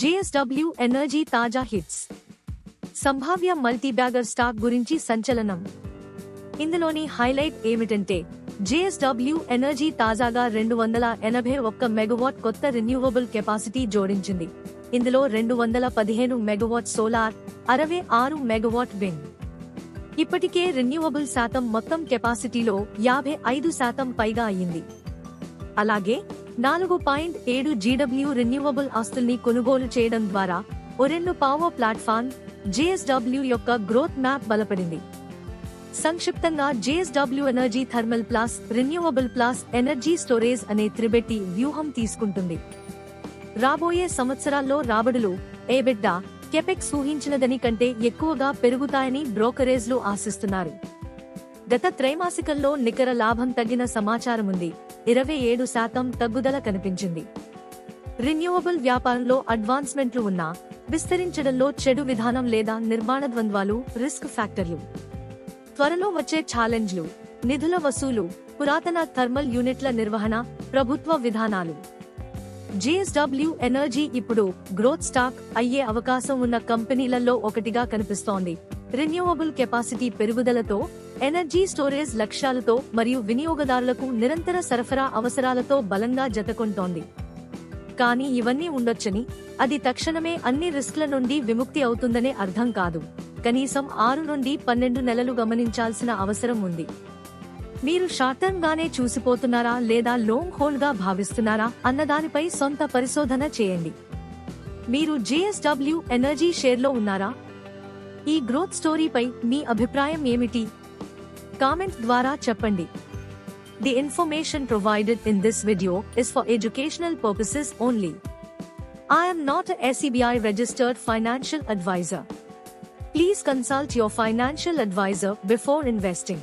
JSW energy తాజా hits. సంభావ్య multibagger stock గురించి సంచలనం. ఇందులోని హైలైట్ ఏమిటంటే జేఎస్డబ్ల్యూ ఎనర్జీ తాజాగా 281 మెగావాట్ కొత్త రెన్యూవబుల్ కెపాసిటీ జోడించింది. ఇందులో 215 మెగావాట్ సోలార్, 66 మెగావాట్ విండ్. ఇప్పటికే రెన్యూవబుల్ శాతం మొత్తం కెపాసిటీలో 55% పైగా అయ్యింది. అలాగే 4.7 GW రెన్యూవబుల్ ఆస్తుల్ని కొనుగోలు చేయడం ద్వారా ఒరెన్ను పవర్ ప్లాట్ఫామ్ జేఎస్డబ్ల్యూ యొక్క గ్రోత్ మ్యాప్ బలపడింది. సంక్షిప్తంగా JSW energy thermal plus renewable plus energy storage అనే త్రిబెట్టి వ్యూహం తీసుకుంటుంది. రాబోయే సంవత్సరాల్లో రాబడులు EBITDA, కెపెక్స్ ఊహించినదని కంటే ఎక్కువగా పెరుగుతాయని బ్రోకరేజ్లు ఆశిస్తున్నారు. గత త్రైమాసికంలో నికర లాభం తగ్గిన సమాచారముంది. 27% తగ్గుదల కనిపించింది. రెన్యూవబుల్ వ్యాపారంలో అడ్వాన్స్మెంట్లు ఉన్నా విస్తరించడంలో చెడు విధానం లేదా నిర్మాణ ద్వంద్వాలు రిస్క్ ఫ్యాక్టర్లు. త్వరలో వచ్చే ఛాలెంజ్లు, నిధుల వసూలు, పురాతన థర్మల్ యూనిట్ల నిర్వహణ, ప్రభుత్వ విధానాలు. జేఎస్డబ్ల్యూ ఎనర్జీ ఇప్పుడు గ్రోత్ స్టాక్ అయ్యే అవకాశం ఉన్న కంపెనీలలో ఒకటిగా కనిపిస్తోంది. రెన్యూవబుల్ కెపాసిటీ పెరుగుదలతో, ఎనర్జీ స్టోరేజ్ లక్ష్యాలతో మరియు వినియోగదారులకు నిరంతర సరఫరా అవసరాలతో బలంగా జతకొంటోంది. కానీ ఇవన్నీ ఉండొచ్చని, అది తక్షణమే అన్ని రిస్క్ల నుండి విముక్తి అవుతుందనే అర్థం కాదు. కనీసం 6 నుండి 12 నెలలు గమనించాల్సిన అవసరం ఉంది. మీరు షార్ట్ టర్మ్ గానే చూసిపోతున్నారా లేదా లాంగ్ హోల్డ్ గా భావిస్తున్నారా అన్నదానిపై సొంత పరిశోధన చేయండి. మీరు జేఎస్డబ్ల్యూ ఎనర్జీ షేర్లో ఉన్నారా? ఈ గ్రోత్ స్టోరీపై మీ అభిప్రాయం ఏమిటి? కామెంట్ ద్వారా చెప్పండి. The information provided in this video is for educational purposes only. I am not a SEBI registered financial advisor. Please consult your financial advisor before investing.